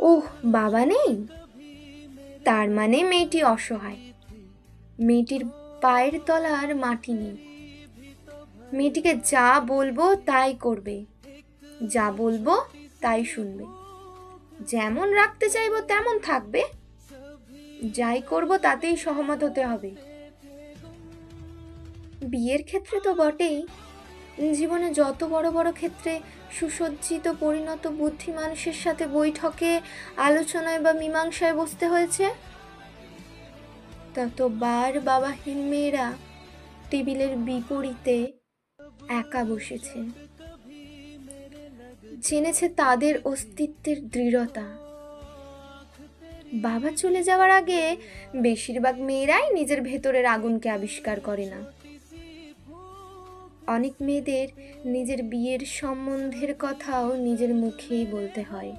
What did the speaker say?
ওহ, বাবা নেই? তার মানে মেয়েটি অসহায়। মেয়েটির পায়ের তলার মাটি নেই। মেয়েটিকে যা বলবো তাই করবে, যা বলবো তাই শুনবে, যেমন রাখতে চাইবো তেমন থাকবে, যাই করব তাতেই সহমত হতে হবে। বিয়ের ক্ষেত্রে তো বটেই, জীবনে যত বড় বড় ক্ষেত্রে সুসজ্জিত পরিণত বুদ্ধি মানুষের সাথে বৈঠকে, আলোচনায় বা মীমাংসায় বসতে হয়েছে, ততবার বাবাহীন মেয়েরা টেবিলের বিপরীতে একা বসেছে, জেনেছে তাদের অস্তিত্বের দৃঢ়তা। বাবা চলে যাওয়ার আগে বেশিরভাগ মেয়েরাই নিজের ভেতরের আগুনকে আবিষ্কার করে না। অনেক মেয়েদের নিজের বিয়ের সম্বন্ধের কথাও নিজের মুখেই বলতে হয়।